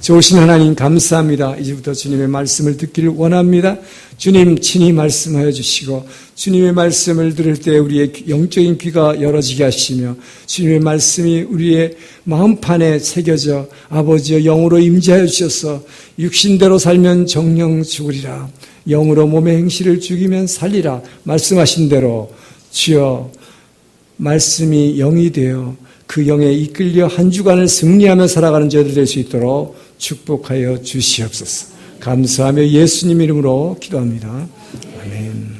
좋으신 하나님 감사합니다. 이제부터 주님의 말씀을 듣기를 원합니다. 주님 친히 말씀하여 주시고 주님의 말씀을 들을 때 우리의 영적인 귀가 열어지게 하시며 주님의 말씀이 우리의 마음판에 새겨져 아버지여 영으로 임재하여 주셔서 육신대로 살면 정령 죽으리라. 영으로 몸의 행실을 죽이면 살리라. 말씀하신 대로 주여 말씀이 영이 되어 그 영에 이끌려 한 주간을 승리하며 살아가는 저희들 될 수 있도록 축복하여 주시옵소서. 감사하며 예수님 이름으로 기도합니다. 아멘.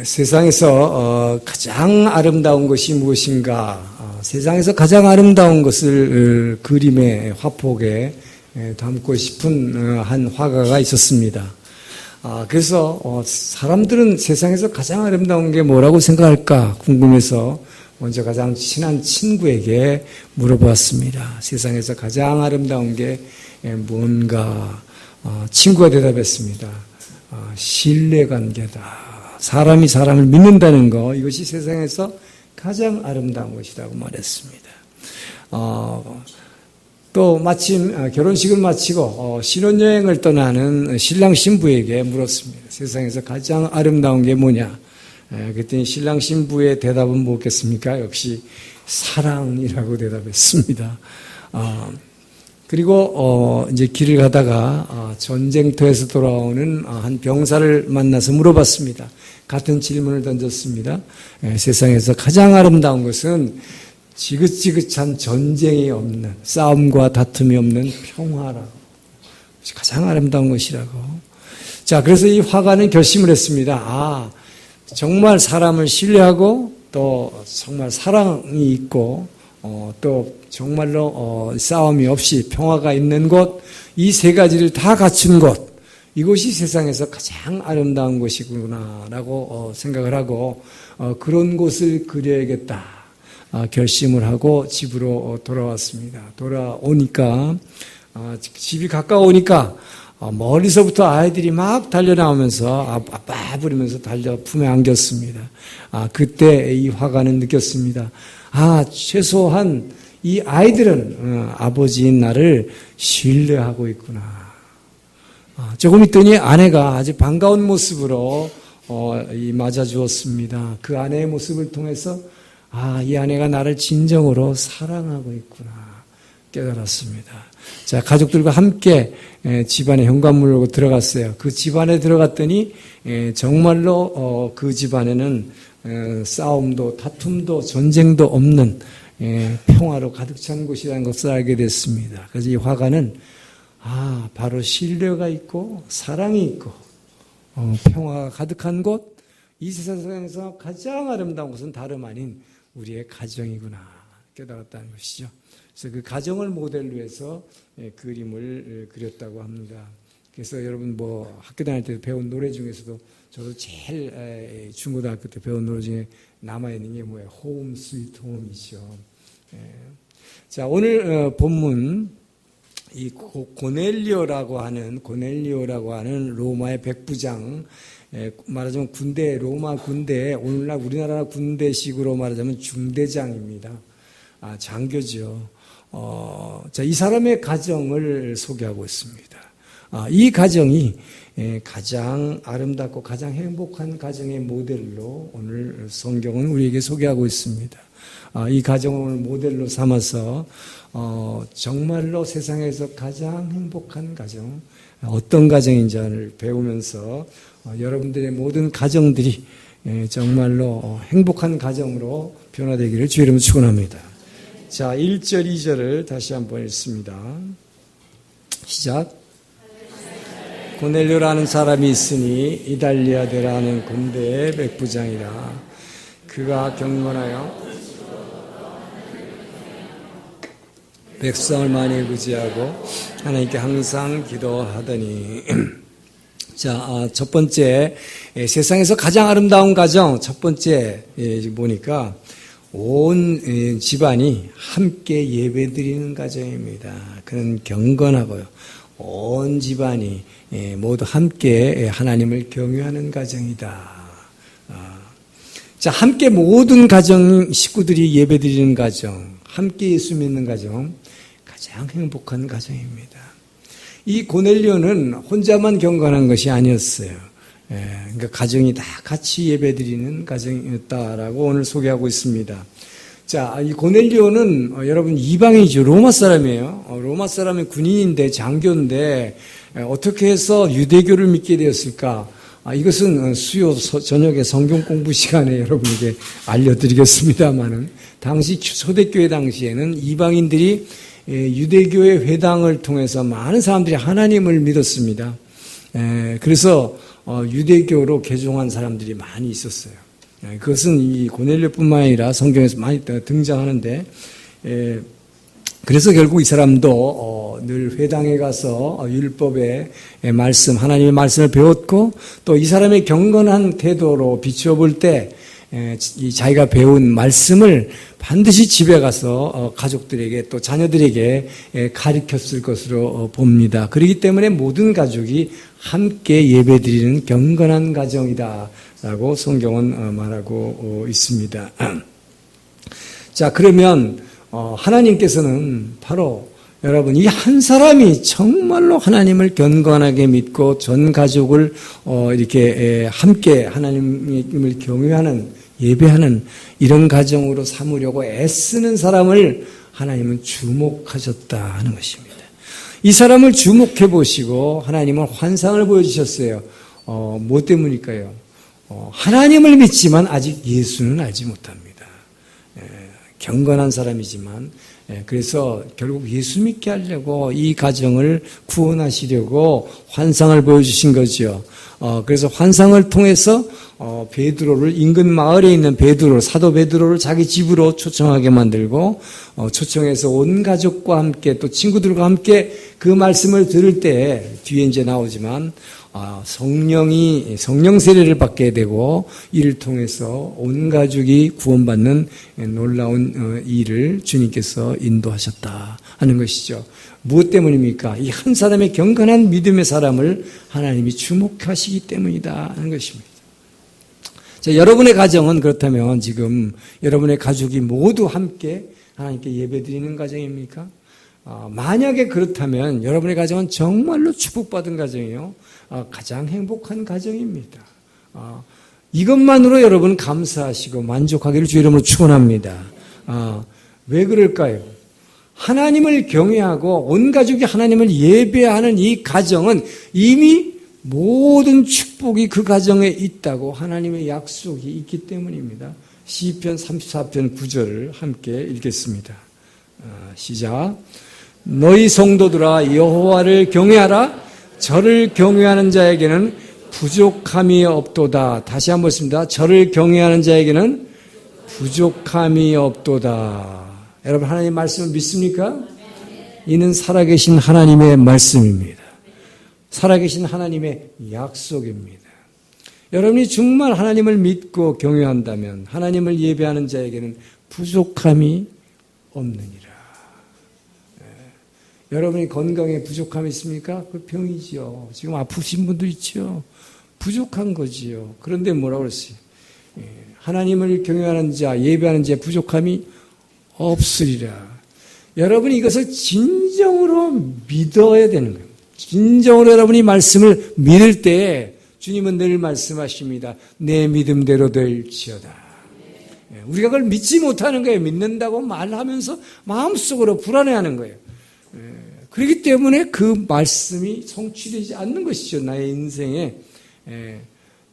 세상에서 가장 아름다운 것이 무엇인가? 세상에서 가장 아름다운 것을 그림의 화폭에 담고 싶은 한 화가가 있었습니다. 그래서 사람들은 세상에서 가장 아름다운 게 뭐라고 생각할까 궁금해서 먼저 가장 친한 친구에게 물어보았습니다. 세상에서 가장 아름다운 게 뭔가? 친구가 대답했습니다. 신뢰관계다. 사람이 사람을 믿는다는 거, 이것이 세상에서 가장 아름다운 것이라고 말했습니다. 또 마침 결혼식을 마치고 신혼여행을 떠나는 신랑 신부에게 물었습니다. 세상에서 가장 아름다운 게 뭐냐? 그랬더니 신랑 신부의 대답은 뭐겠습니까? 역시 사랑이라고 대답했습니다. 그리고 이제 길을 가다가 전쟁터에서 돌아오는 한 병사를 만나서 물어봤습니다. 같은 질문을 던졌습니다. 세상에서 가장 아름다운 것은 지긋지긋한 전쟁이 없는, 싸움과 다툼이 없는 평화라고. 가장 아름다운 것이라고. 자, 그래서 이 화가는 결심을 했습니다. 정말 사람을 신뢰하고 또 정말 사랑이 있고 또 정말로 싸움이 없이 평화가 있는 곳, 이 세 가지를 다 갖춘 곳, 이것이 세상에서 가장 아름다운 곳이구나라고 생각을 하고 그런 곳을 그려야겠다 결심을 하고 집으로 돌아왔습니다. 돌아오니까 집이 가까우니까 멀리서부터 아이들이 막 달려나오면서 아빠 부르면서 달려 품에 안겼습니다. 그때 이 화가는 느꼈습니다. 최소한 이 아이들은 아버지인 나를 신뢰하고 있구나. 조금 있더니 아내가 아주 반가운 모습으로 맞아주었습니다. 그 아내의 모습을 통해서 이 아내가 나를 진정으로 사랑하고 있구나 깨달았습니다. 자, 가족들과 함께 집안에 현관문으로 들어갔어요. 그 집안에 들어갔더니 정말로 그 집안에는 싸움도 다툼도 전쟁도 없는 평화로 가득 찬 곳이라는 것을 알게 됐습니다. 그래서 이 화가는 바로 신뢰가 있고 사랑이 있고 평화가 가득한 곳, 이 세상에서 가장 아름다운 것은 다름 아닌 우리의 가정이구나 깨달았다는 것이죠. 그래서 그 가정을 모델로 해서 그림을 그렸다고 합니다. 그래서 여러분 학교 다닐 때 배운 노래 중에서도 저도 제일 중고등학교 때 배운 노래 중에 남아있는 게 뭐예요? 홈 스위트 홈이죠. 자, 오늘 본문 이 고넬리오라고 하는 로마의 백부장, 말하자면 로마 군대, 오늘날 우리나라 군대식으로 말하자면 중대장입니다. 장교죠. 자, 이 사람의 가정을 소개하고 있습니다. 이 가정이 가장 아름답고 가장 행복한 가정의 모델로 오늘 성경은 우리에게 소개하고 있습니다. 이 가정을 모델로 삼아서 정말로 세상에서 가장 행복한 가정, 어떤 가정인지를 배우면서 여러분들의 모든 가정들이 정말로 행복한 가정으로 변화되기를 주의 이름으로 축원합니다. 자, 1절, 2절을 다시 한번 읽습니다. 시작. 고넬료라는 사람이 있으니 이달리아 대라는 군대의 백부장이라. 그가 경건하여 백성을 많이 의지하고 하나님께 항상 기도하더니. 자, 첫 번째, 세상에서 가장 아름다운 가정, 첫 번째 보니까 온 집안이 함께 예배드리는 가정입니다. 그는 경건하고요. 온 집안이 모두 함께 하나님을 경외하는 가정이다. 자, 함께 모든 가정, 식구들이 예배드리는 가정, 함께 예수 믿는 가정, 가장 행복한 가정입니다. 이 고넬료는 혼자만 경건한 것이 아니었어요. 그러니까 가정이 다 같이 예배드리는 가정이었다라고 오늘 소개하고 있습니다. 자, 이 고넬료는 여러분 이방인이죠. 로마 사람이에요. 로마 사람의 군인인데 장교인데 어떻게 해서 유대교를 믿게 되었을까? 이것은 수요 저녁에 성경 공부 시간에 여러분에게 알려드리겠습니다만은 당시 초대교회 당시에는 이방인들이 유대교의 회당을 통해서 많은 사람들이 하나님을 믿었습니다. 그래서 유대교로 개종한 사람들이 많이 있었어요. 그것은 이 고넬료뿐만 아니라 성경에서 많이 등장하는데 그래서 결국 이 사람도 늘 회당에 가서 율법의 말씀, 하나님의 말씀을 배웠고 또 이 사람의 경건한 태도로 비추어볼 때 자기가 배운 말씀을 반드시 집에 가서 가족들에게 또 자녀들에게 가르쳤을 것으로 봅니다. 그렇기 때문에 모든 가족이 함께 예배드리는 경건한 가정이다라고 성경은 말하고 있습니다. 자, 그러면 하나님께서는 바로 여러분 이 한 사람이 정말로 하나님을 견고하게 믿고 전 가족을 이렇게 함께 하나님을 경외하는 예배하는 이런 가정으로 삼으려고 애쓰는 사람을 하나님은 주목하셨다 하는 것입니다. 이 사람을 주목해 보시고 하나님은 환상을 보여주셨어요. 뭐 때문일까요? 하나님을 믿지만 아직 예수는 알지 못합니다. 경건한 사람이지만 그래서 결국 예수 믿게 하려고 이 가정을 구원하시려고 환상을 보여주신 거죠. 그래서 환상을 통해서 베드로를 인근 마을에 있는 베드로, 사도 베드로를 자기 집으로 초청하게 만들고 초청해서 온 가족과 함께 또 친구들과 함께 그 말씀을 들을 때 뒤에 이제 나오지만 성령 세례를 받게 되고 이를 통해서 온 가족이 구원받는 놀라운 일을 주님께서 인도하셨다 하는 것이죠. 무엇 때문입니까? 이 한 사람의 경건한 믿음의 사람을 하나님이 주목하시기 때문이다 하는 것입니다. 자, 여러분의 가정은 그렇다면 지금 여러분의 가족이 모두 함께 하나님께 예배드리는 가정입니까? 만약에 그렇다면 여러분의 가정은 정말로 축복받은 가정이요. 가장 행복한 가정입니다. 이것만으로 여러분 감사하시고 만족하기를 주 이름으로 축원합니다. 왜 그럴까요? 하나님을 경외하고 온 가족이 하나님을 예배하는 이 가정은 이미 모든 축복이 그 가정에 있다고 하나님의 약속이 있기 때문입니다. 시편 34편 9절을 함께 읽겠습니다. 시작. 너희 성도들아 여호와를 경외하라. 저를 경외하는 자에게는 부족함이 없도다. 다시 한번 읽습니다. 저를 경외하는 자에게는 부족함이 없도다. 여러분 하나님 말씀을 믿습니까? 이는 살아계신 하나님의 말씀입니다. 살아계신 하나님의 약속입니다. 여러분이 정말 하나님을 믿고 경외한다면 하나님을 예배하는 자에게는 부족함이 없느니라. 여러분이 건강에 부족함이 있습니까? 그 병이지요. 지금 아프신 분도 있죠. 부족한 거지요. 그런데 뭐라고 그랬어요? 하나님을 경외하는 자, 예배하는 자의 부족함이 없으리라. 여러분이 이것을 진정으로 믿어야 되는 거예요. 진정으로 여러분이 말씀을 믿을 때 주님은 늘 말씀하십니다. 내 믿음대로 될지어다. 우리가 그걸 믿지 못하는 거예요. 믿는다고 말하면서 마음속으로 불안해하는 거예요. 그렇기 때문에 그 말씀이 성취되지 않는 것이죠. 나의 인생에.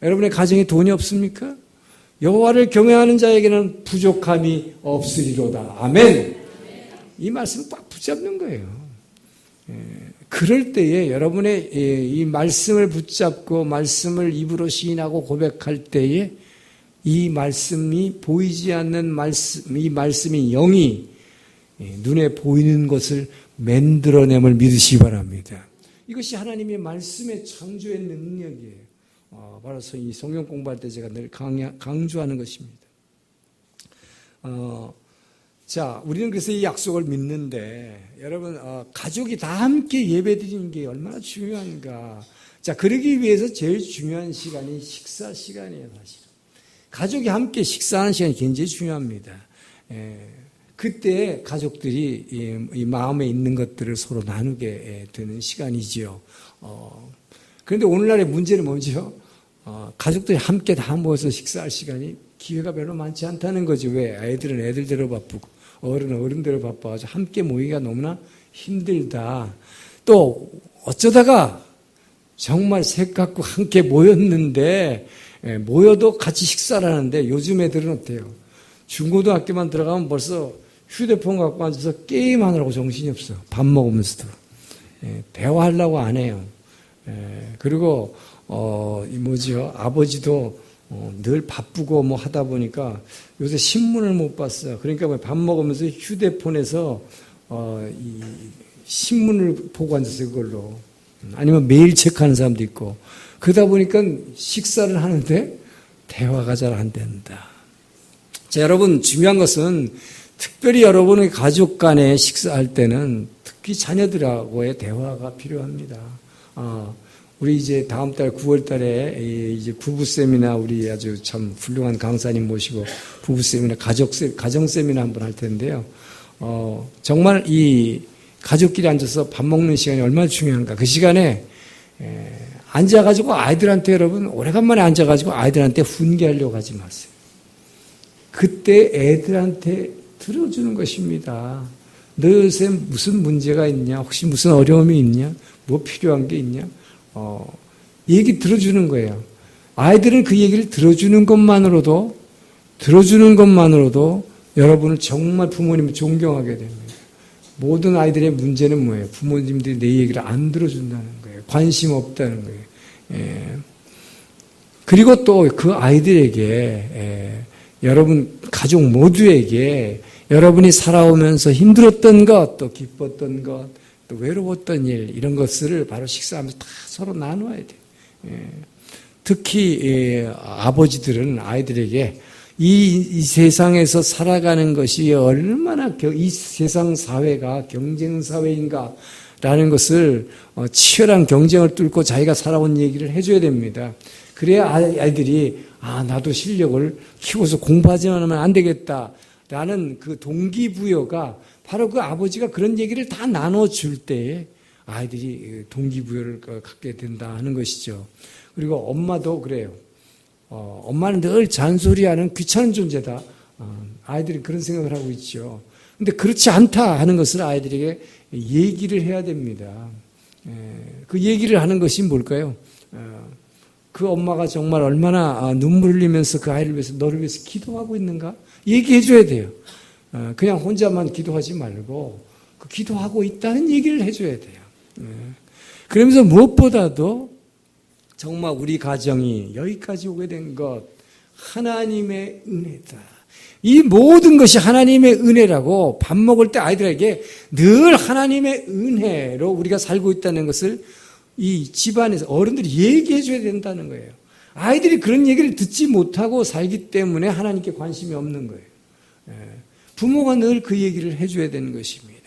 여러분의 가정에 돈이 없습니까? 여호와를 경외하는 자에게는 부족함이 없으리로다. 아멘. 이 말씀 꽉 붙잡는 거예요. 그럴 때에 여러분의 이 말씀을 붙잡고 말씀을 입으로 시인하고 고백할 때에 이 말씀이 보이지 않는 말씀, 이 말씀이 영이 눈에 보이는 것을 만들어냄을 믿으시기 바랍니다. 이것이 하나님의 말씀의 창조의 능력이에요. 바로 이 성경 공부할 때 제가 늘 강조하는 것입니다. 자, 우리는 그래서 이 약속을 믿는데 여러분 가족이 다 함께 예배드리는 게 얼마나 중요한가. 자, 그러기 위해서 제일 중요한 시간이 식사 시간이에요. 사실은 가족이 함께 식사하는 시간이 굉장히 중요합니다. 그때 가족들이 이 마음에 있는 것들을 서로 나누게 되는 시간이지요. 그런데 오늘날의 문제는 뭐죠? 가족들이 함께 다 모여서 식사할 시간이 기회가 별로 많지 않다는 거죠. 왜? 애들은 애들대로 바쁘고 어른은 어른대로 바빠가지고 함께 모이기가 너무나 힘들다. 또 어쩌다가 정말 색 갖고 함께 모였는데 모여도 같이 식사를 하는데 요즘 애들은 어때요? 중고등학교만 들어가면 벌써 휴대폰 갖고 앉아서 게임하느라고 정신이 없어. 밥 먹으면서도. 대화하려고 안 해요. 그리고 아버지도 늘 바쁘고 뭐 하다 보니까 요새 신문을 못 봤어요. 그러니까 밥 먹으면서 휴대폰에서 이 신문을 보고 앉았어요. 그걸로. 아니면 메일 체크하는 사람도 있고. 그러다 보니까 식사를 하는데 대화가 잘 안 된다. 자, 여러분, 중요한 것은 특별히 여러분의 가족 간에 식사할 때는 특히 자녀들하고의 대화가 필요합니다. 우리 이제 다음 달 9월 달에 이제 부부 세미나 우리 아주 참 훌륭한 강사님 모시고 부부 세미나 가정 세미나 한번 할 텐데요. 정말 이 가족끼리 앉아서 밥 먹는 시간이 얼마나 중요한가. 그 시간에 앉아가지고 아이들한테 여러분 오래간만에 앉아가지고 아이들한테 훈계하려고 하지 마세요. 그때 애들한테 들어주는 것입니다. 너 요새 무슨 문제가 있냐? 혹시 무슨 어려움이 있냐? 뭐 필요한 게 있냐? 얘기 들어주는 거예요. 아이들은 그 얘기를 들어주는 것만으로도 여러분을 정말 부모님을 존경하게 됩니다. 모든 아이들의 문제는 뭐예요? 부모님들이 내 얘기를 안 들어준다는 거예요. 관심 없다는 거예요. 그리고 또 그 아이들에게 여러분 가족 모두에게 여러분이 살아오면서 힘들었던 것, 또 기뻤던 것, 또 외로웠던 일 이런 것을 바로 식사하면서 다 서로 나눠야 돼요. 특히 아버지들은 아이들에게 이 세상에서 살아가는 것이 얼마나 이 세상 사회가 경쟁 사회인가라는 것을 치열한 경쟁을 뚫고 자기가 살아온 얘기를 해줘야 됩니다. 그래야 아이들이 나도 실력을 키워서 공부하지만 하면 안 되겠다라는 그 동기부여가 바로 그 아버지가 그런 얘기를 다 나눠줄 때에 아이들이 동기부여를 갖게 된다 하는 것이죠. 그리고 엄마도 그래요. 엄마는 늘 잔소리하는 귀찮은 존재다. 아이들이 그런 생각을 하고 있죠. 근데 그렇지 않다 하는 것을 아이들에게 얘기를 해야 됩니다. 그 얘기를 하는 것이 뭘까요? 그 엄마가 정말 얼마나 눈물 흘리면서 그 아이를 위해서 너를 위해서 기도하고 있는가? 얘기해 줘야 돼요. 그냥 혼자만 기도하지 말고 그 기도하고 있다는 얘기를 해줘야 돼요. 그러면서 무엇보다도 정말 우리 가정이 여기까지 오게 된 것 하나님의 은혜다. 이 모든 것이 하나님의 은혜라고 밥 먹을 때 아이들에게 늘 하나님의 은혜로 우리가 살고 있다는 것을 이 집안에서 어른들이 얘기해 줘야 된다는 거예요. 아이들이 그런 얘기를 듣지 못하고 살기 때문에 하나님께 관심이 없는 거예요. 부모가 늘 그 얘기를 해줘야 되는 것입니다.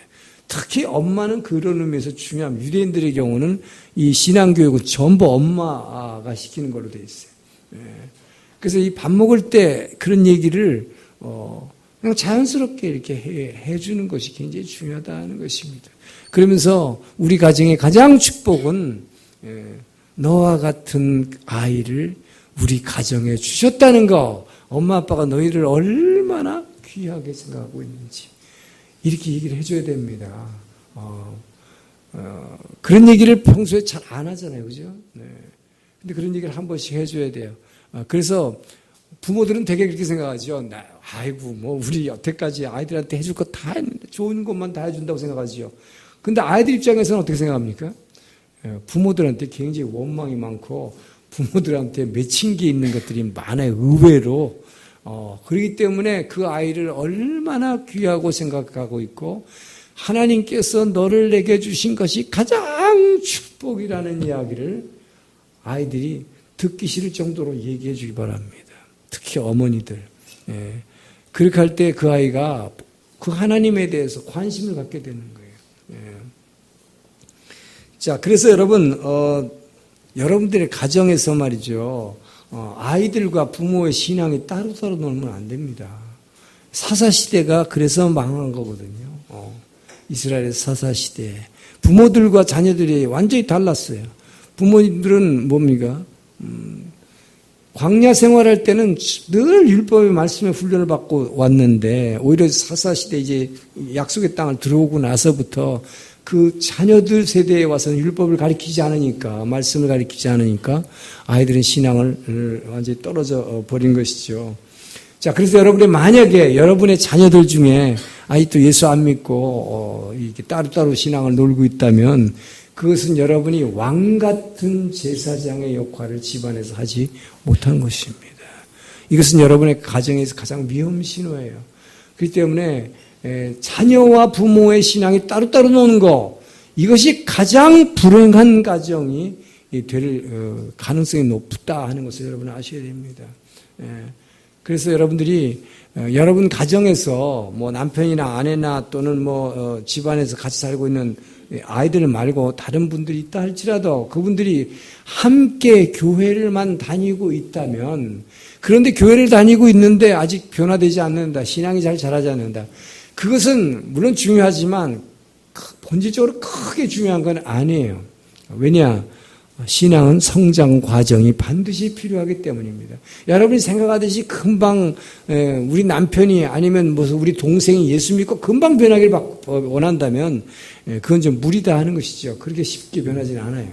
특히 엄마는 그런 의미에서 중요합니다. 유대인들의 경우는 이 신앙교육은 전부 엄마가 시키는 걸로 되어 있어요. 그래서 이 밥 먹을 때 그런 얘기를 그냥 자연스럽게 이렇게 해주는 것이 굉장히 중요하다는 것입니다. 그러면서 우리 가정의 가장 축복은 너와 같은 아이를 우리 가정에 주셨다는 거, 엄마 아빠가 너희를 얼마나 귀하게 생각하고 있는지 이렇게 얘기를 해줘야 됩니다. 그런 얘기를 평소에 잘 안 하잖아요, 그죠? 네. 근데 그런 얘기를 한 번씩 해줘야 돼요. 그래서 부모들은 되게 그렇게 생각하죠. 아이고, 뭐 우리 여태까지 아이들한테 해줄 거 다 했는데 좋은 것만 다 해준다고 생각하지요. 근데 아이들 입장에서는 어떻게 생각합니까? 부모들한테 굉장히 원망이 많고 부모들한테 맺힌 게 있는 것들이 많아요. 의외로. 그렇기 때문에 그 아이를 얼마나 귀하고 생각하고 있고 하나님께서 너를 내게 주신 것이 가장 축복이라는 이야기를 아이들이 듣기 싫을 정도로 얘기해 주기 바랍니다. 특히 어머니들. 그렇게 할 때 그 아이가 그 하나님에 대해서 관심을 갖게 되는 거예요. 자, 그래서 여러분, 여러분들의 가정에서 말이죠. 아이들과 부모의 신앙이 따로따로 놀면 안 됩니다. 사사시대가 그래서 망한 거거든요. 이스라엘의 사사시대. 부모들과 자녀들이 완전히 달랐어요. 부모님들은 뭡니까? 광야 생활할 때는 늘 율법의 말씀에 훈련을 받고 왔는데, 오히려 사사시대 이제 약속의 땅을 들어오고 나서부터 그 자녀들 세대에 와서는 율법을 가르치지 않으니까, 말씀을 가르치지 않으니까 아이들은 신앙을 완전히 떨어져 버린 것이죠. 자, 그래서 여러분이 만약에 여러분의 자녀들 중에 아직도 예수 안 믿고 이렇게 따로따로 신앙을 놀고 있다면, 그것은 여러분이 왕 같은 제사장의 역할을 집안에서 하지 못한 것입니다. 이것은 여러분의 가정에서 가장 위험 신호예요. 그렇기 때문에 자녀와 부모의 신앙이 따로따로 노는 거, 이것이 가장 불행한 가정이 될 가능성이 높다 하는 것을 여러분 아셔야 됩니다. 그래서 여러분들이 여러분 가정에서 뭐 남편이나 아내나 또는 뭐 집안에서 같이 살고 있는 아이들 말고 다른 분들이 있다 할지라도 그분들이 함께 교회를만 다니고 있다면, 그런데 교회를 다니고 있는데 아직 변화되지 않는다, 신앙이 잘 자라지 않는다, 그것은 물론 중요하지만 본질적으로 크게 중요한 건 아니에요. 왜냐? 신앙은 성장 과정이 반드시 필요하기 때문입니다. 여러분이 생각하듯이 금방 우리 남편이 아니면 무슨 우리 동생이 예수 믿고 금방 변하기를 원한다면 그건 좀 무리다 하는 것이죠. 그렇게 쉽게 변하지는 않아요.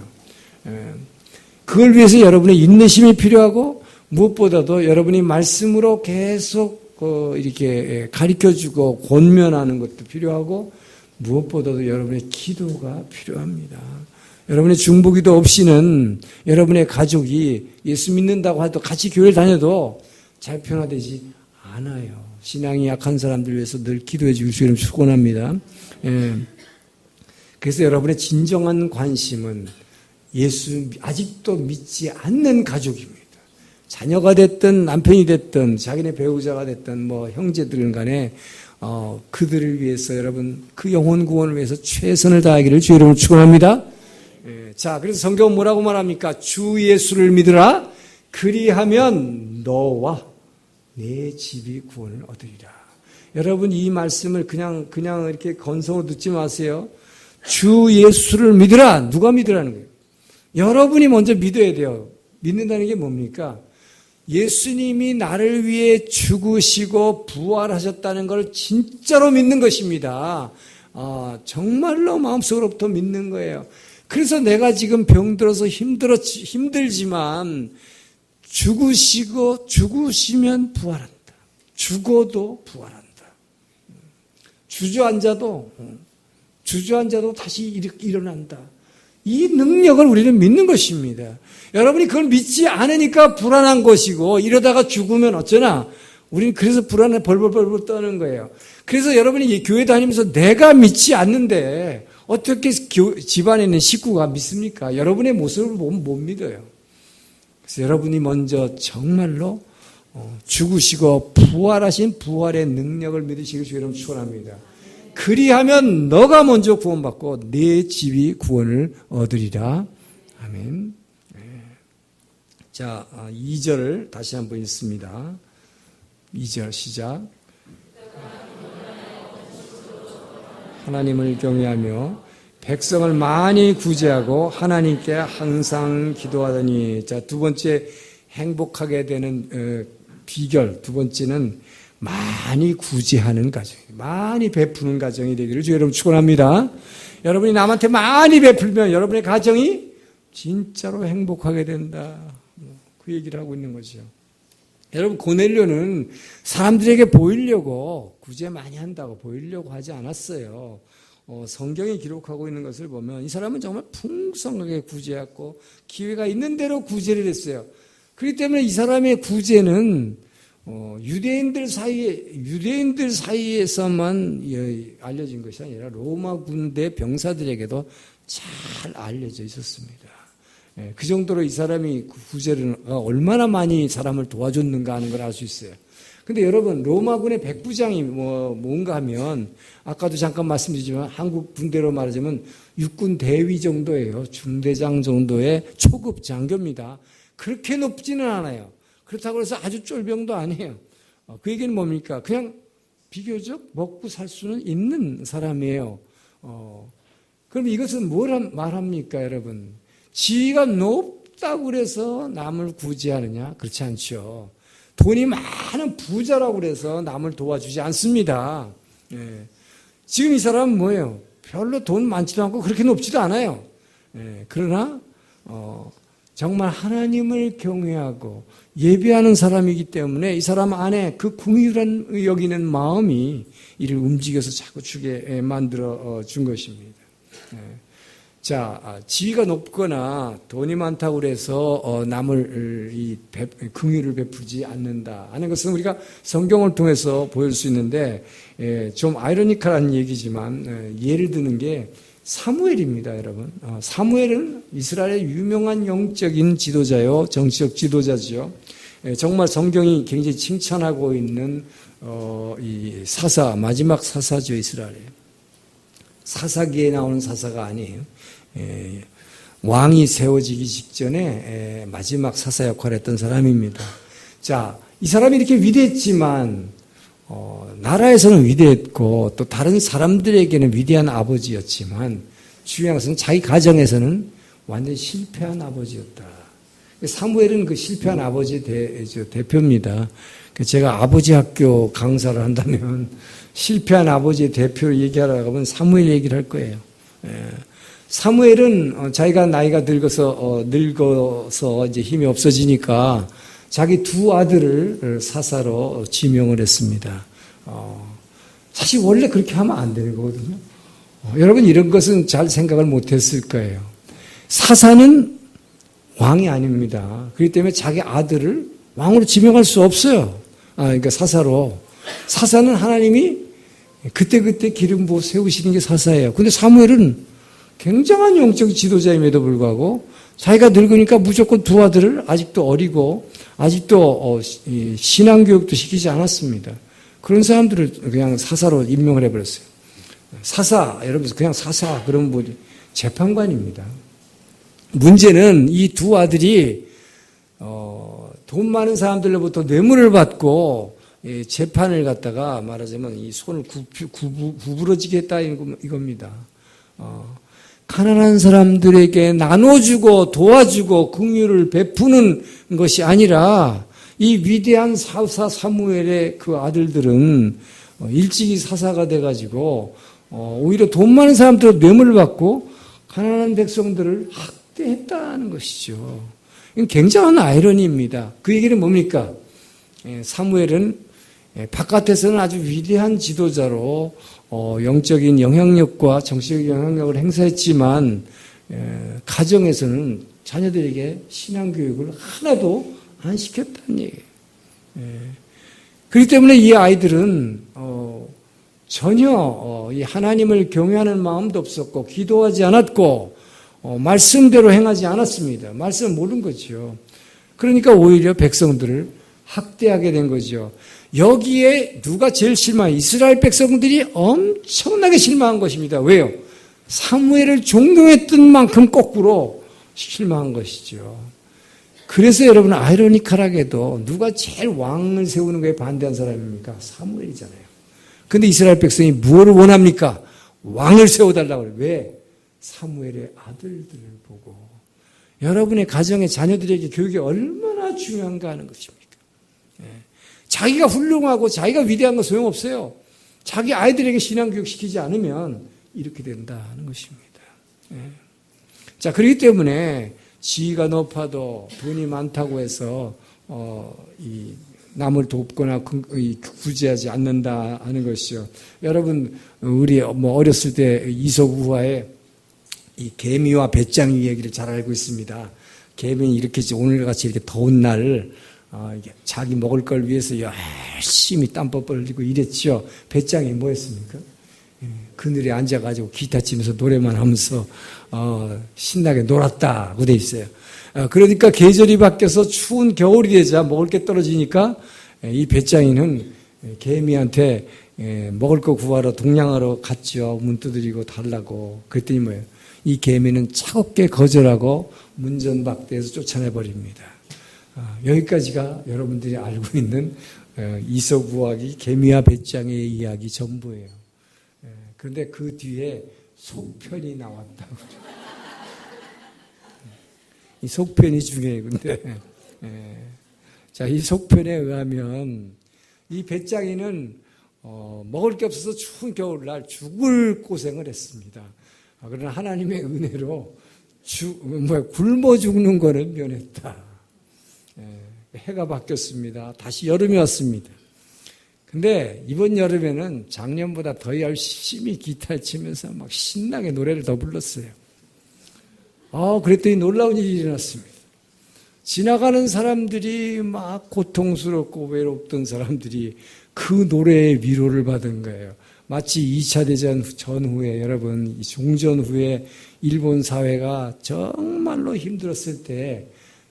그걸 위해서 여러분의 인내심이 필요하고, 무엇보다도 여러분이 말씀으로 계속 이렇게 가르쳐주고 권면하는 것도 필요하고, 무엇보다도 여러분의 기도가 필요합니다. 여러분의 중보기도 없이는 여러분의 가족이 예수 믿는다고 해도 같이 교회를 다녀도 잘 변화되지 않아요. 신앙이 약한 사람들 위해서 늘 기도해 주시기를 축원합니다. 그래서 여러분의 진정한 관심은 예수 아직도 믿지 않는 가족입니다. 자녀가 됐든 남편이 됐든 자기네 배우자가 됐든 뭐 형제들 간에 그들을 위해서 여러분 그 영혼 구원을 위해서 최선을 다하기를 주의 이름으로 축원합니다. 자, 그래서 성경은 뭐라고 말합니까? 주 예수를 믿으라. 그리하면 너와 내 집이 구원을 얻으리라. 여러분 이 말씀을 그냥 이렇게 건성으로 듣지 마세요. 주 예수를 믿으라. 누가 믿으라는 거예요? 여러분이 먼저 믿어야 돼요. 믿는다는 게 뭡니까? 예수님이 나를 위해 죽으시고 부활하셨다는 걸 진짜로 믿는 것입니다. 정말로 마음속으로부터 믿는 거예요. 그래서 내가 지금 병들어서 힘들지만 죽으시면 부활한다. 죽어도 부활한다. 주저앉아도 다시 일어난다. 이 능력을 우리는 믿는 것입니다. 여러분이 그걸 믿지 않으니까 불안한 것이고, 이러다가 죽으면 어쩌나? 우리는 그래서 불안해 벌벌 떠는 거예요. 그래서 여러분이 교회 다니면서 내가 믿지 않는데 어떻게 집안에 있는 식구가 믿습니까? 여러분의 모습을 보면 못 믿어요. 그래서 여러분이 먼저 정말로 죽으시고 부활하신 부활의 능력을 믿으시길 주의 이름으로 축원합니다. 그리하면 너가 먼저 구원받고 내 집이 구원을 얻으리라. 아멘. 자, 2절을 다시 한번 읽습니다. 2절 시작. 하나님을 경외하며 백성을 많이 구제하고 하나님께 항상 기도하더니. 자, 두 번째 행복하게 되는 비결, 두 번째는 많이 구제하는 가정, 많이 베푸는 가정이 되기를 주의 여러분 축원합니다. 여러분이 남한테 많이 베풀면 여러분의 가정이 진짜로 행복하게 된다. 그 얘기를 하고 있는 거죠. 여러분, 고넬료는 사람들에게 보이려고 구제 많이 한다고 보이려고 하지 않았어요. 성경이 기록하고 있는 것을 보면 이 사람은 정말 풍성하게 구제했고 기회가 있는 대로 구제를 했어요. 그렇기 때문에 이 사람의 구제는 유대인들 사이에서만 알려진 것이 아니라 로마 군대 병사들에게도 잘 알려져 있었습니다. 그 정도로 이 사람이 구제를 얼마나 많이 사람을 도와줬는가 하는 걸 알 수 있어요. 근데 여러분, 로마군의 백부장이 뭔가 하면, 아까도 잠깐 말씀드리지만 한국 군대로 말하자면 육군 대위 정도예요. 중대장 정도의 초급 장교입니다. 그렇게 높지는 않아요. 그렇다고 해서 아주 쫄병도 아니에요. 그 얘기는 뭡니까? 그냥 비교적 먹고 살 수는 있는 사람이에요. 그럼 이것은 뭘 말합니까, 여러분? 지위가 높다고 그래서 남을 구제하느냐? 그렇지 않죠. 돈이 많은 부자라고 그래서 남을 도와주지 않습니다. 예. 지금 이 사람은 뭐예요? 별로 돈 많지도 않고 그렇게 높지도 않아요. 예. 그러나 정말 하나님을 경외하고 예배하는 사람이기 때문에 이 사람 안에 그 긍휼한 여기는 마음이 이를 움직여서 자꾸 주게 만들어 준 것입니다. 예. 자, 지위가 높거나 돈이 많다고 그래서 남을 긍휼을 베푸지 않는다 하는 것은 우리가 성경을 통해서 보일 수 있는데 좀 아이러니컬한 얘기지만 예를 드는 게 사무엘입니다, 여러분. 사무엘은 이스라엘의 유명한 영적인 지도자요, 정치적 지도자죠. 정말 성경이 굉장히 칭찬하고 있는 이 사사, 마지막 사사죠, 이스라엘에. 사사기에 나오는 사사가 아니에요. 왕이 세워지기 직전에 마지막 사사 역할을 했던 사람입니다. 자, 이 사람이 이렇게 위대했지만 나라에서는 위대했고 또 다른 사람들에게는 위대한 아버지였지만 중요한 것은 자기 가정에서는 완전히 실패한 아버지였다. 사무엘은 그 실패한 아버지의 대표입니다. 제가 아버지 학교 강사를 한다면 실패한 아버지의 대표를 얘기하려고 하면 사무엘 얘기를 할 거예요. 사무엘은 자기가 나이가 늙어서 이제 힘이 없어지니까 자기 두 아들을 사사로 지명을 했습니다. 사실 원래 그렇게 하면 안 되는 거거든요. 여러분 이런 것은 잘 생각을 못했을 거예요. 사사는 왕이 아닙니다. 그렇기 때문에 자기 아들을 왕으로 지명할 수 없어요. 그러니까 사사로. 사사는 하나님이 그때그때 기름 부어 세우시는 게 사사예요. 근데 사무엘은 굉장한 영적 지도자임에도 불구하고 자기가 늙으니까 무조건 두 아들을 아직도 어리고 아직도 신앙교육도 시키지 않았습니다. 그런 사람들을 그냥 사사로 임명을 해버렸어요. 사사, 여러분 그냥 사사 그런 분이 재판관입니다. 문제는 이 두 아들이 돈 많은 사람들로부터 뇌물을 받고 재판을 갖다가 말하자면 이 손을 구부러지게 했다 이겁니다. 가난한 사람들에게 나눠주고 도와주고 긍휼을 베푸는 것이 아니라 이 위대한 사사 사무엘의 그 아들들은 일찍이 사사가 돼가지고 오히려 돈 많은 사람들로 뇌물을 받고 가난한 백성들을 학대했다는 것이죠. 이건 굉장한 아이러니입니다. 그 얘기는 뭡니까? 사무엘은 바깥에서는 아주 위대한 지도자로 영적인 영향력과 정치적 영향력을 행사했지만 가정에서는 자녀들에게 신앙교육을 하나도 안 시켰다는 얘기예요. 그렇기 때문에 이 아이들은 전혀 이 하나님을 경외하는 마음도 없었고 기도하지 않았고 말씀대로 행하지 않았습니다. 말씀을 모르는 거죠. 그러니까 오히려 백성들을 학대하게 된 거죠. 여기에 누가 제일 실망해요? 이스라엘 백성들이 엄청나게 실망한 것입니다. 왜요? 사무엘을 존경했던 만큼 거꾸로 실망한 것이죠. 그래서 여러분 아이러니컬하게도 누가 제일 왕을 세우는 거에 반대한 사람입니까? 사무엘이잖아요. 근데 이스라엘 백성이 무엇을 원합니까? 왕을 세워달라고 그래요. 왜? 사무엘의 아들들을 보고 여러분의 가정의 자녀들에게 교육이 얼마나 중요한가 하는 것입니다. 자기가 훌륭하고 자기가 위대한 건 소용없어요. 자기 아이들에게 신앙교육 시키지 않으면 이렇게 된다는 것입니다. 자, 그렇기 때문에 지위가 높아도 돈이 많다고 해서 이 남을 돕거나 구제하지 않는다 하는 것이죠. 여러분 우리 어렸을 때 이솝우화에 이 개미와 배짱이 얘기를 잘 알고 있습니다. 개미는 이렇게 오늘같이 이렇게 더운 날 자기 먹을 걸 위해서 열심히 땀 흘리고 이랬죠. 배짱이 뭐 했습니까? 그늘에 앉아가지고 기타 치면서 노래만 하면서 신나게 놀았다고 돼 있어요. 그러니까 계절이 바뀌어서 추운 겨울이 되자 먹을 게 떨어지니까 이 배짱이는 개미한테 먹을 거 구하러 동냥하러 갔죠. 문 두드리고 달라고. 그랬더니 뭐예요? 이 개미는 차갑게 거절하고 문전박대해서 쫓아내버립니다. 여기까지가 여러분들이 알고 있는 이솝우화기 개미와 배짱의 이야기 전부예요. 그런데 그 뒤에 속편이 나왔다고. 이 속편이 중요해요. 근데 자, 이 속편에 의하면 이 배짱이는 먹을 게 없어서 추운 겨울날 죽을 고생을 했습니다. 그러나 하나님의 은혜로 굶어 죽는 거는 면했다. 해가 바뀌었습니다. 다시 여름이 왔습니다. 근데 이번 여름에는 작년보다 더 열심히 기타를 치면서 막 신나게 노래를 더 불렀어요. 그랬더니 놀라운 일이 일어났습니다. 지나가는 사람들이 막 고통스럽고 외롭던 사람들이 그 노래의 위로를 받은 거예요. 마치 2차 대전 전후에 여러분 종전 후에 일본 사회가 정말로 힘들었을 때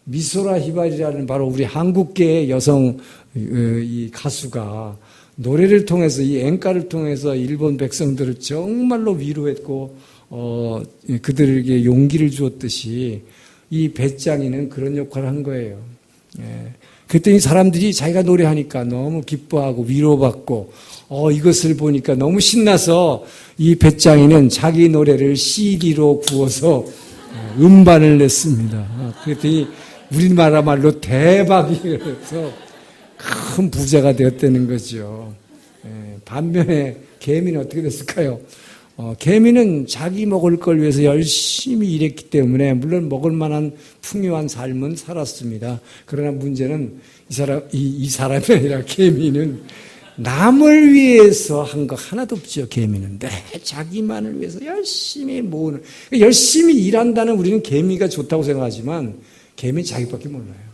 미소라 히바리라는 바로 우리 한국계의 여성 이 가수가 노래를 통해서 이演歌를 통해서 일본 백성들을 정말로 위로했고 그들에게 용기를 주었듯이 이 배짱이는 그런 역할을 한 거예요. 그랬더니 사람들이 자기가 노래하니까 너무 기뻐하고 위로받고 이것을 보니까 너무 신나서 이 배짱이는 자기 노래를 CD로 구워서 음반을 냈습니다. 그랬더니 우리나라 말로 대박이라서 큰 부자가 되었다는 거죠. 반면에 개미는 어떻게 됐을까요? 개미는 자기 먹을 걸 위해서 열심히 일했기 때문에 물론 먹을 만한 풍요한 삶은 살았습니다. 그러나 문제는 이 사람이 아니라 개미는 남을 위해서 한 거 하나도 없죠. 개미는 자기만을 위해서 열심히 모으는, 열심히 일한다는 우리는 개미가 좋다고 생각하지만 개미는 자기밖에 몰라요.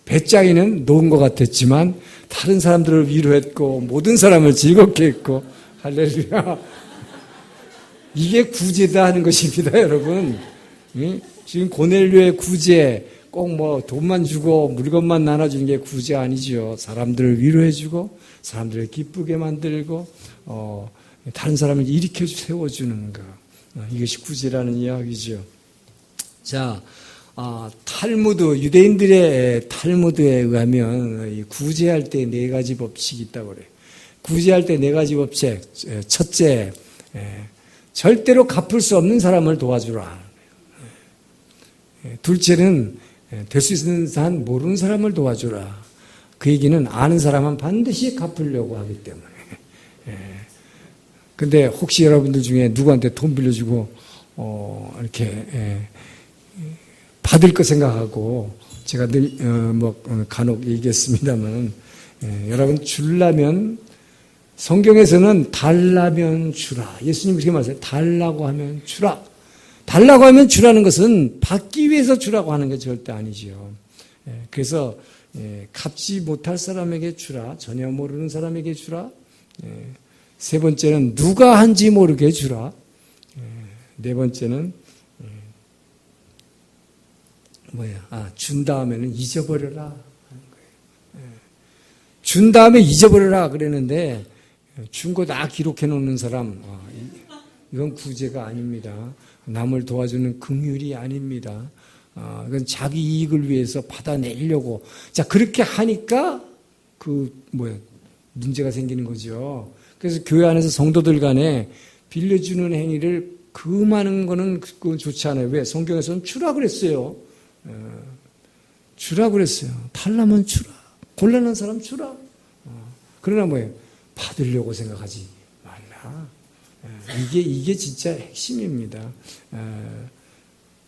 배짱이는 놓은 것 같았지만 다른 사람들을 위로했고 모든 사람을 즐겁게 했고 할렐루야. 이게 구제다 하는 것입니다, 여러분. 지금 고넬료의 구제, 꼭 돈만 주고 물건만 나눠주는 게 구제 아니죠. 사람들을 위로해주고, 사람들을 기쁘게 만들고, 다른 사람을 일으켜 세워주는 것. 이것이 구제라는 이야기죠. 자, 탈무드, 유대인들의 탈무드에 의하면 구제할 때 4가지 법칙이 있다고 그래요. 구제할 때 4가지 법칙. 첫째, 절대로 갚을 수 없는 사람을 도와주라. 둘째는 될 수 있는 한 모르는 사람을 도와주라. 그 얘기는 아는 사람은 반드시 갚으려고 하기 때문에. 근데 혹시 여러분들 중에 누구한테 돈 빌려주고 이렇게 받을 거 생각하고 제가 늘 간혹 얘기했습니다만 여러분 주려면 성경에서는 달라면 주라. 예수님 그렇게 말했어요. 달라고 하면 주라. 달라고 하면 주라는 것은 받기 위해서 주라고 하는 게 절대 아니지요. 그래서 갚지 못할 사람에게 주라. 전혀 모르는 사람에게 주라. 세 번째는 누가 한지 모르게 주라. 네 번째는 준 다음에는 잊어버려라 하는 거예요. 준 다음에 잊어버려라 그랬는데 준 거 다 기록해 놓는 사람, 이건 구제가 아닙니다. 남을 도와주는 긍휼이 아닙니다. 이건 자기 이익을 위해서 받아내려고. 자, 그렇게 하니까 문제가 생기는 거죠. 그래서 교회 안에서 성도들 간에 빌려주는 행위를 금하는 거는 그건 좋지 않아요. 왜? 성경에서는 주라 그랬어요. 주라 그랬어요. 달라면 주라. 곤란한 사람 주라. 그러나 받으려고 생각하지 말라. 이게 진짜 핵심입니다.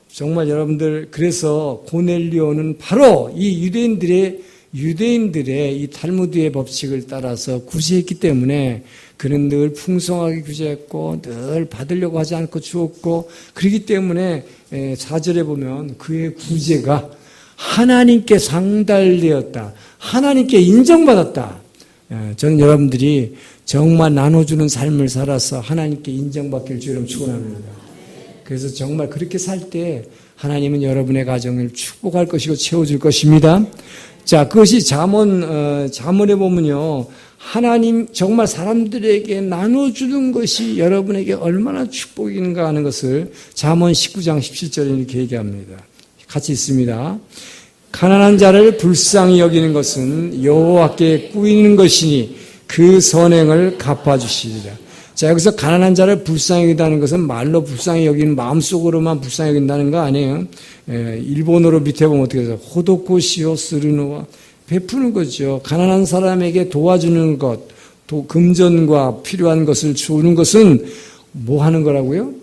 정말 여러분들, 그래서 고넬료는 바로 이 유대인들의 이 탈무드의 법칙을 따라서 구제했기 때문에 그는 늘 풍성하게 구제했고 늘 받으려고 하지 않고 주었고, 그렇기 때문에 4절에 보면 그의 구제가 하나님께 상달되었다. 하나님께 인정받았다. 저는 여러분들이 정말 나눠주는 삶을 살아서 하나님께 인정받길 주로 축원합니다. 그래서 정말 그렇게 살 때 하나님은 여러분의 가정을 축복할 것이고 채워줄 것입니다. 자, 그것이 잠언에 보면요, 하나님 정말 사람들에게 나눠주는 것이 여러분에게 얼마나 축복인가 하는 것을 잠언 19장 17절에 이렇게 얘기합니다. 같이 있습니다. 가난한 자를 불쌍히 여기는 것은 여호와께 꾸이는 것이니 그 선행을 갚아주시리라. 자, 여기서 가난한 자를 불쌍히 여긴다는 것은 말로 불쌍히 여기는 마음속으로만 불쌍히 여긴다는 거 아니에요. 일본어로 밑에 보면 어떻게 해서 호도코시오 스르노와 베푸는 거죠. 가난한 사람에게 도와주는 것, 금전과 필요한 것을 주는 것은 뭐 하는 거라고요?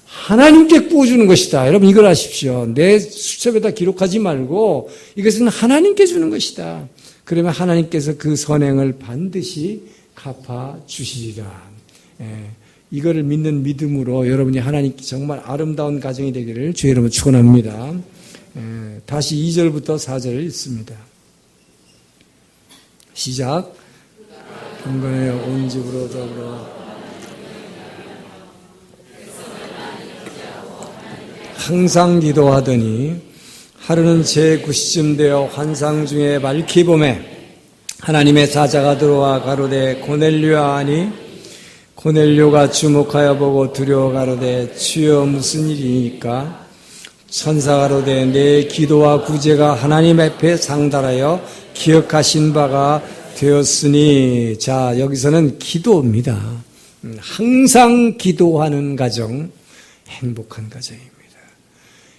하나님께 구워주는 것이다. 여러분 이걸 아십시오. 내 수첩에다 기록하지 말고 이것은 하나님께 주는 것이다. 그러면 하나님께서 그 선행을 반드시 갚아주시리라. 이거를 믿는 믿음으로 여러분이 하나님께 정말 아름다운 가정이 되기를 주의 이름으로 축원합니다. 다시 2절부터 4절을 읽습니다. 시작. 경건에 온 집으로 더불어 항상 기도하더니 하루는 제9시쯤 되어 환상 중에 밝히 보매 하나님의 사자가 들어와 가로되 고넬료야 하니 고넬료가 주목하여 보고 두려워 가로되 주여 무슨 일이니까 천사가 가로되 내 기도와 구제가 하나님 앞에 상달하여 기억하신 바가 되었으니. 자, 여기서는 기도입니다. 항상 기도하는 가정, 행복한 가정입니다.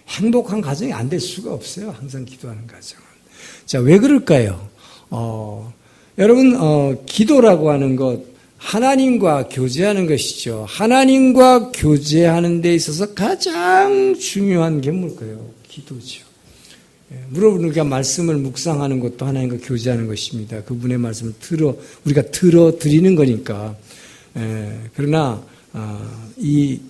행복한 가정이 안 될 수가 없어요. 항상 기도하는 가정은. 자, 왜 그럴까요? 여러분, 기도라고 하는 것, 하나님과 교제하는 것이죠. 하나님과 교제하는 데 있어서 가장 중요한 게 뭘까요? 기도죠. 우리가 말씀을 묵상하는 것도 하나님과 교제하는 것입니다. 그분의 말씀을 우리가 들어드리는 거니까. 그러나, 이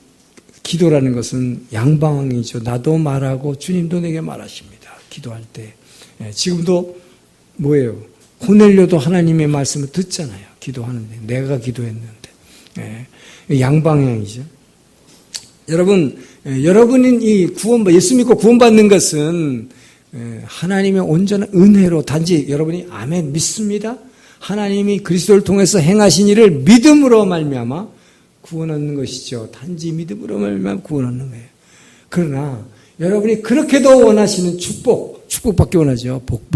기도라는 것은 양방향이죠. 나도 말하고 주님도 내게 말하십니다. 기도할 때. 지금도 뭐예요? 고넬료도 하나님의 말씀을 듣잖아요. 기도하는데. 내가 기도했는데. 양방향이죠. 여러분은 예수 믿고 구원받는 것은 하나님의 온전한 은혜로 단지 여러분이 아멘 믿습니다. 하나님이 그리스도를 통해서 행하신 일을 믿음으로 말미암아 구원 얻는 것이죠. 단지 믿음으로 말미암아 구원 얻는 거예요. 그러나 여러분이 그렇게도 원하시는 축복밖에 원하죠. 복.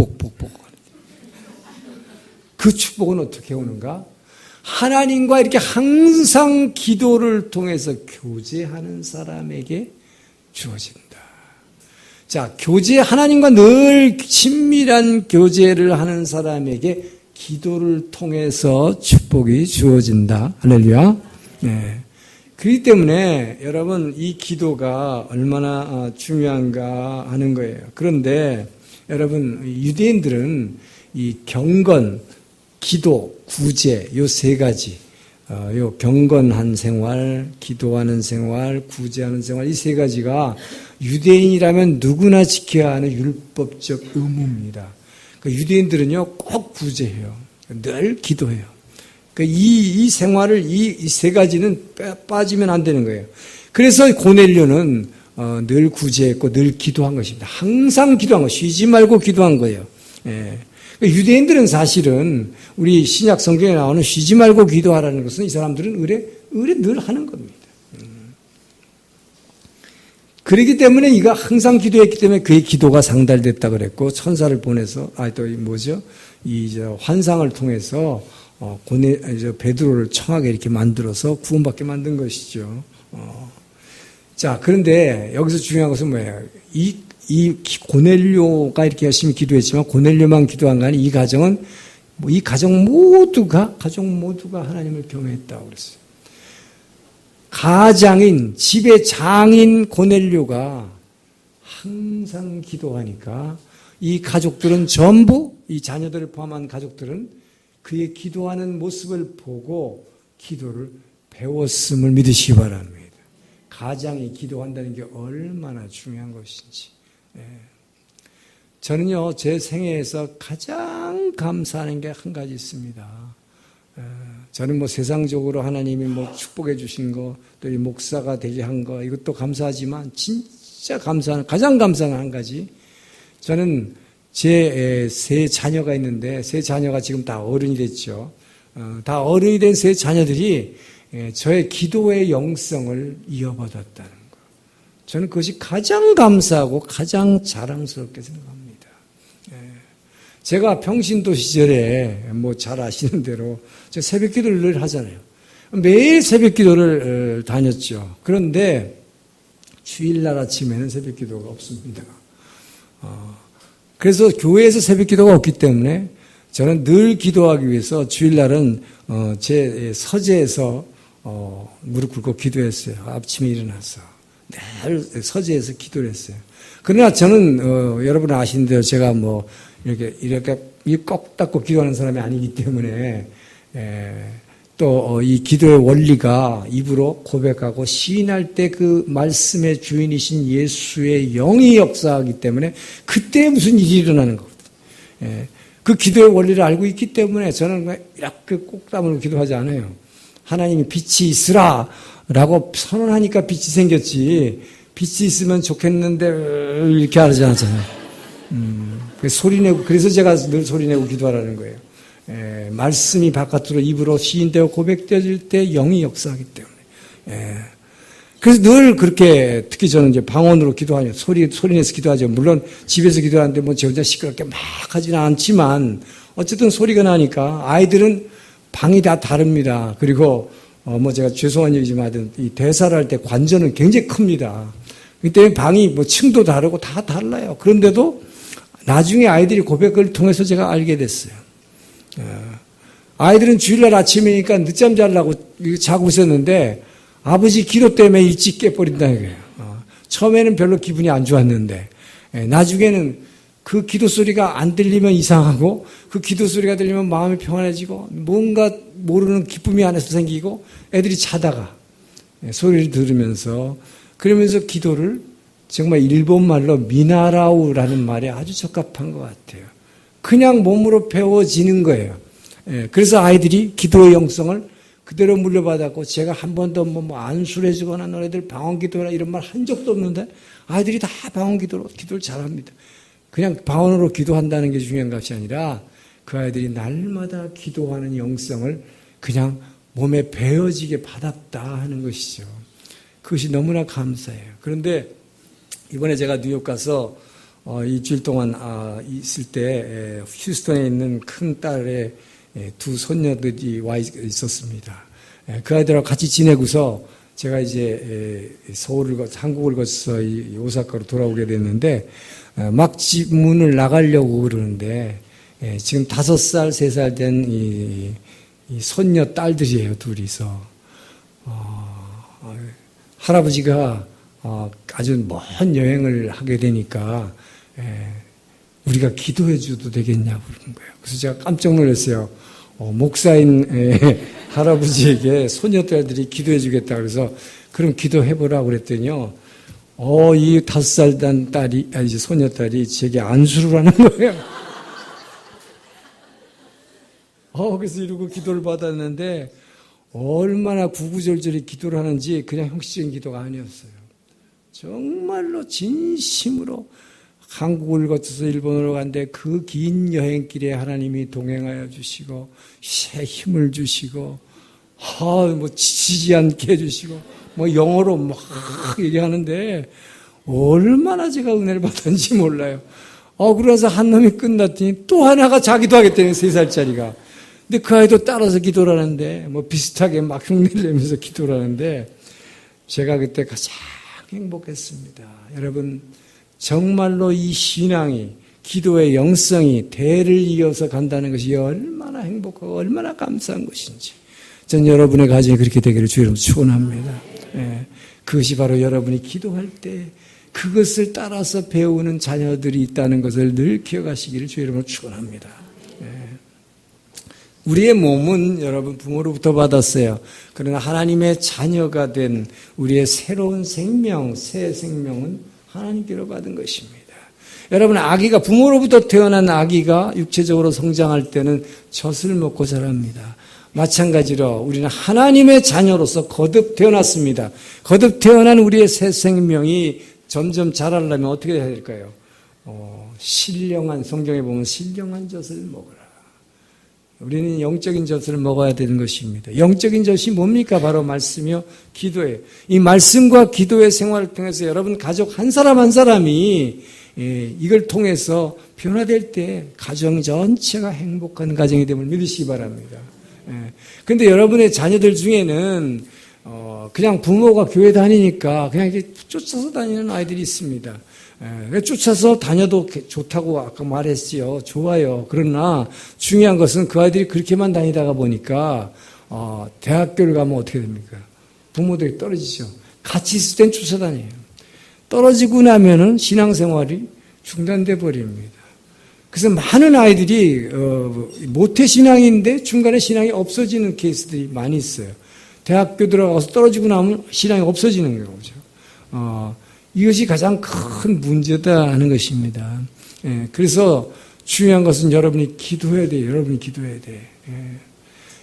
그 축복은 어떻게 오는가? 하나님과 이렇게 항상 기도를 통해서 교제하는 사람에게 주어진다. 자, 하나님과 늘 친밀한 교제를 하는 사람에게 기도를 통해서 축복이 주어진다. 할렐루야. 네. 그렇기 때문에 여러분 이 기도가 얼마나 중요한가 하는 거예요. 그런데 여러분 유대인들은 이 경건, 기도, 구제 요 세 가지, 요 경건한 생활, 기도하는 생활, 구제하는 생활 이 세 가지가 유대인이라면 누구나 지켜야 하는 율법적 의무입니다. 그러니까 유대인들은요 꼭 구제해요. 늘 기도해요. 그러니까 이 생활을 이 세 가지는 빠지면 안 되는 거예요. 그래서 고넬료는 늘 구제했고 늘 기도한 것입니다. 항상 기도한 거, 쉬지 말고 기도한 거예요. 예. 유대인들은 사실은 우리 신약 성경에 나오는 쉬지 말고 기도하라는 것은 이 사람들은 의뢰 늘 하는 겁니다. 그렇기 때문에 이가 항상 기도했기 때문에 그의 기도가 상달됐다 그랬고 천사를 보내서 환상을 통해서 베드로를 청하게 이렇게 만들어서 구원받게 만든 것이죠. 자, 그런데 여기서 중요한 것은 뭐예요? 이 고넬료가 이렇게 열심히 기도했지만 고넬료만 기도한 거 아니 이 가정은 이 가정 모두가 하나님을 경외했다고 그랬어요. 가장인 집의 장인 고넬료가 항상 기도하니까 이 가족들은 전부 이 자녀들을 포함한 가족들은 그의 기도하는 모습을 보고 기도를 배웠음을 믿으시기 바랍니다. 가장이 기도한다는 게 얼마나 중요한 것인지. 저는요 제 생애에서 가장 감사하는 게 한 가지 있습니다. 저는 세상적으로 하나님이 축복해 주신 거, 또 이 목사가 되게 한 거 이것도 감사하지만 진짜 가장 감사한 한 가지. 저는 제 세 자녀가 있는데 세 자녀가 지금 다 어른이 됐죠. 다 어른이 된 세 자녀들이 저의 기도의 영성을 이어받았다는 거. 저는 그것이 가장 감사하고 가장 자랑스럽게 생각합니다. 제가 평신도 시절에 뭐 잘 아시는 대로 제가 새벽 기도를 늘 하잖아요. 매일 새벽 기도를 다녔죠. 그런데 주일날 아침에는 새벽 기도가 없습니다. 그래서 교회에서 새벽 기도가 없기 때문에 저는 늘 기도하기 위해서 주일날은 제 서재에서 무릎 꿇고 기도했어요. 아침에 일어나서 늘 서재에서 기도를 했어요. 그러나 저는 여러분 아시는 대로 제가 뭐 이렇게 꼭 닫고 기도하는 사람이 아니기 때문에 또 이 기도의 원리가 입으로 고백하고 시인할 때 그 말씀의 주인이신 예수의 영이 역사하기 때문에 그때 무슨 일이 일어나는 거거든요. 그 기도의 원리를 알고 있기 때문에 저는 이렇게 꼭 다물고 기도하지 않아요. 하나님이 빛이 있으라 라고 선언하니까 빛이 생겼지, 빛이 있으면 좋겠는데 이렇게 하지 않잖아요. 소리내고, 그래서 제가 늘 소리내고 기도하라는 거예요. 말씀이 바깥으로 입으로 시인되어 고백되어질 때 영이 역사하기 때문에. 그래서 늘 그렇게, 특히 저는 이제 방언으로 기도하죠. 소리내서 기도하죠. 물론 집에서 기도하는데 뭐 저 혼자 시끄럽게 막 하지는 않지만 어쨌든 소리가 나니까. 아이들은 방이 다 다릅니다. 그리고 뭐 제가 죄송한 얘기지만 하여튼 이 대사를 할 때 관전은 굉장히 큽니다. 그때 방이 뭐 층도 다르고 다 달라요. 그런데도 나중에 아이들이 고백을 통해서 제가 알게 됐어요. 아이들은 주일날 아침이니까 늦잠 자려고 자고 있었는데 아버지 기도 때문에 일찍 깨버린다는 거예요. 처음에는 별로 기분이 안 좋았는데 나중에는 그 기도 소리가 안 들리면 이상하고 그 기도 소리가 들리면 마음이 평안해지고 뭔가 모르는 기쁨이 안에서 생기고 애들이 자다가 소리를 들으면서 그러면서 기도를 정말 일본말로 미나라우라는 말에 아주 적합한 것 같아요. 그냥 몸으로 배워지는 거예요. 그래서 아이들이 기도의 영성을 그대로 물려받았고 제가 한 번도 뭐 안수를 해주거나 너네들 방언기도나 이런 말 한 적도 없는데 아이들이 다 방언기도로 기도를 잘합니다. 그냥 방언으로 기도한다는 게 중요한 것이 아니라 그 아이들이 날마다 기도하는 영성을 그냥 몸에 배어지게 받았다 하는 것이죠. 그것이 너무나 감사해요. 그런데 이번에 제가 뉴욕 가서 일주일 동안 있을 때 휴스턴에 있는 큰 딸의 두 손녀들이 와 있었습니다. 그 아이들하고 같이 지내고서 제가 이제 한국을 거쳐서 오사카로 돌아오게 됐는데 막 집 문을 나가려고 그러는데 지금 5살, 3살 된 이 손녀 딸들이에요, 둘이서. 할아버지가 아주 먼 여행을 하게 되니까 우리가 기도해 줘도 되겠냐고 그러는 거예요. 그래서 제가 깜짝 놀랐어요. 목사인 할아버지에게 소녀딸들이 기도해 주겠다 그래서 그럼 기도해보라고 그랬더니요. 이 5살 단 딸이, 이제 소녀딸이 제게 안수를 하는 거예요. 그래서 이러고 기도를 받았는데 얼마나 구구절절히 기도를 하는지 그냥 형식적인 기도가 아니었어요. 정말로 진심으로 한국을 거쳐서 일본으로 간데 그 긴 여행길에 하나님이 동행하여 주시고 힘을 주시고 뭐 지치지 않게 해주시고 뭐 영어로 막 얘기하는데 얼마나 제가 은혜를 받았는지 몰라요. 그래서 한 놈이 끝났더니 또 하나가 자기도 하겠다는 3살짜리가. 근데 그 아이도 따라서 기도를 하는데 뭐 비슷하게 막 흉내를 내면서 기도를 하는데 제가 그때 가장 행복했습니다. 여러분 정말로 이 신앙이 기도의 영성이 대를 이어서 간다는 것이 얼마나 행복하고 얼마나 감사한 것인지 전 여러분의 가정이 그렇게 되기를 주의 이름으로 축원합니다. 그것이 바로 여러분이 기도할 때 그것을 따라서 배우는 자녀들이 있다는 것을 늘 기억하시기를 주의 이름으로 축원합니다. 우리의 몸은 여러분 부모로부터 받았어요. 그러나 하나님의 자녀가 된 우리의 새로운 생명, 새 생명은 하나님께로 받은 것입니다. 여러분 아기가 부모로부터 태어난 아기가 육체적으로 성장할 때는 젖을 먹고 자랍니다. 마찬가지로 우리는 하나님의 자녀로서 거듭 태어났습니다. 거듭 태어난 우리의 새 생명이 점점 자라려면 어떻게 해야 될까요? 신령한, 성경에 보면 신령한 젖을 먹어라. 우리는 영적인 젖을 먹어야 되는 것입니다. 영적인 젖이 뭡니까? 바로 말씀이요, 기도예요. 이 말씀과 기도의 생활을 통해서 여러분 가족 한 사람 한 사람이 이걸 통해서 변화될 때 가정 전체가 행복한 가정이 됨을 믿으시기 바랍니다. 그런데 여러분의 자녀들 중에는 그냥 부모가 교회 다니니까 그냥 이렇게 쫓아서 다니는 아이들이 있습니다. 쫓아서 다녀도 좋다고 아까 말했지요. 좋아요. 그러나 중요한 것은 그 아이들이 그렇게만 다니다가 보니까 대학교를 가면 어떻게 됩니까? 부모들이 떨어지죠. 같이 있을 땐 쫓아다녀요. 떨어지고 나면은 신앙생활이 중단돼 버립니다. 그래서 많은 아이들이 모태신앙인데 중간에 신앙이 없어지는 케이스들이 많이 있어요. 대학교 들어가서 떨어지고 나면 신앙이 없어지는 거죠. 이것이 가장 큰 문제다 하는 것입니다. 그래서 중요한 것은 여러분이 기도해야 돼요. 여러분이 기도해야 돼.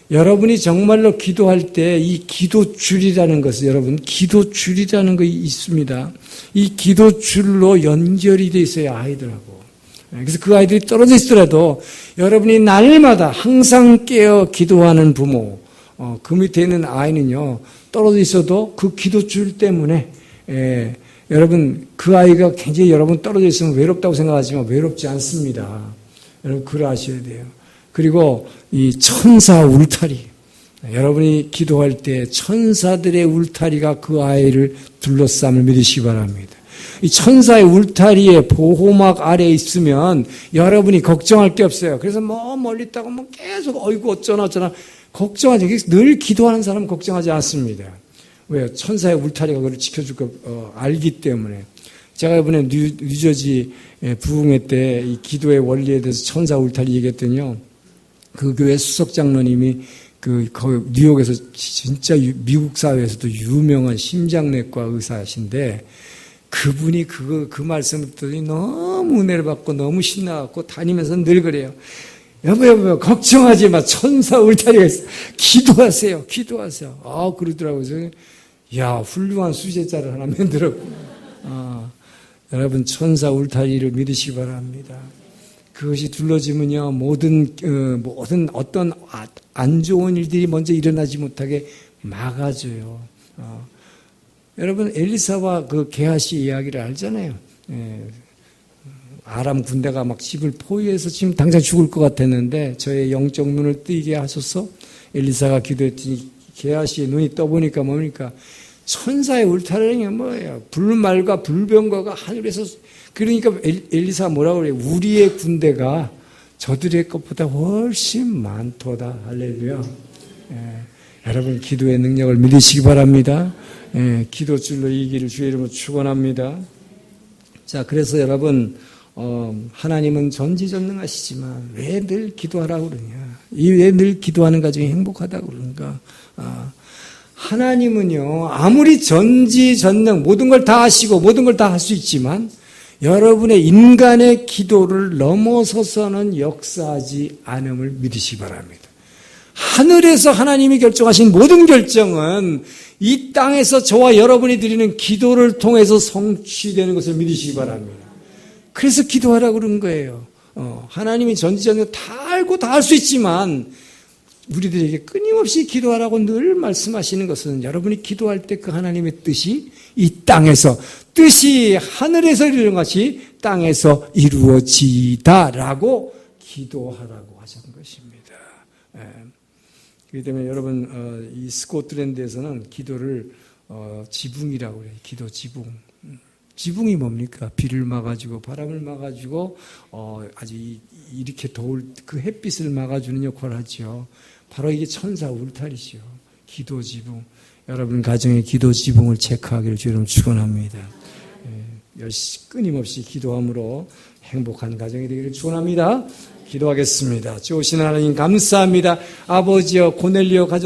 여러분이 정말로 기도할 때 이 기도줄이라는 것을 여러분 기도줄이라는 거 있습니다. 이 기도줄로 연결이 돼 있어요. 아이들하고. 그래서 그 아이들이 떨어져 있더라도 여러분이 날마다 항상 깨어 기도하는 부모, 그 밑에 있는 아이는요, 떨어져 있어도 그 기도줄 때문에, 여러분, 그 아이가 굉장히 여러분 떨어져 있으면 외롭다고 생각하지만 외롭지 않습니다. 여러분, 그걸 아셔야 돼요. 그리고 이 천사 울타리, 여러분이 기도할 때 천사들의 울타리가 그 아이를 둘러싸임을 믿으시기 바랍니다. 이 천사의 울타리에 보호막 아래에 있으면 여러분이 걱정할 게 없어요. 그래서 멀리 있다가 계속 어이구 어쩌나 걱정하지. 늘 기도하는 사람은 걱정하지 않습니다. 왜요? 천사의 울타리가 그걸 지켜줄 거 알기 때문에. 제가 이번에 뉴저지 부흥회 때 이 기도의 원리에 대해서 천사 울타리 얘기했더니요. 그 교회 수석 장로님이 뉴욕에서 진짜 미국 사회에서도 유명한 심장내과 의사이신데 그분이 그 말씀을 듣더니 너무 은혜를 받고 너무 신나갖고 다니면서 늘 그래요. 여보, 걱정하지 마. 천사 울타리가 있어. 기도하세요. 그러더라고요. 야, 훌륭한 수제자를 하나 만들었고. 여러분, 천사 울타리를 믿으시기 바랍니다. 그것이 둘러지면요, 모든 어떤 안 좋은 일들이 먼저 일어나지 못하게 막아줘요. 여러분, 엘리사와 그 게하시 이야기를 알잖아요. 아람 군대가 막 집을 포위해서 지금 당장 죽을 것 같았는데 저의 영적 눈을 뜨게 하셔서 엘리사가 기도했더니 게하시의 눈이 떠보니까 뭡니까? 천사의 울타리는 뭐예요? 불말과 불병거가 하늘에서 그러니까 엘리사가 뭐라고 그래요? 우리의 군대가 저들의 것보다 훨씬 많도다. 할렐루야. 여러분 기도의 능력을 믿으시기 바랍니다. 기도줄로 이기를 주의 이름으로 축원합니다. 자, 그래서 여러분 하나님은 전지전능하시지만 왜 늘 기도하라고 그러냐? 왜 늘 기도하는 가정이 행복하다고 그런가? 하나님은요, 아무리 전지전능 모든 걸 다 하시고 모든 걸 다 할 수 있지만 여러분의 인간의 기도를 넘어서서는 역사하지 않음을 믿으시기 바랍니다. 하늘에서 하나님이 결정하신 모든 결정은 이 땅에서 저와 여러분이 드리는 기도를 통해서 성취되는 것을 믿으시기 바랍니다. 그래서 기도하라고 그런 거예요. 하나님이 전지전능 다 알고 다 할 수 있지만 우리들에게 끊임없이 기도하라고 늘 말씀하시는 것은 여러분이 기도할 때 그 하나님의 뜻이 이 땅에서 뜻이 하늘에서 이루어진 것이 땅에서 이루어지다라고 기도하라고 하신 것입니다. 그렇기 때문에 여러분 이 스코틀랜드에서는 기도를 지붕이라고 해요. 기도 지붕. 지붕이 뭡니까? 비를 막아주고 바람을 막아주고 아주 이렇게 더울 그 햇빛을 막아주는 역할을 하죠. 바로 이게 천사 울타리죠. 기도 지붕. 여러분 가정의 기도 지붕을 체크하기를 주님 축원합니다. 끊임없이 기도함으로 행복한 가정이 되기를 축원합니다. 기도하겠습니다. 좋으신 하나님 감사합니다. 아버지여 고넬리오 가정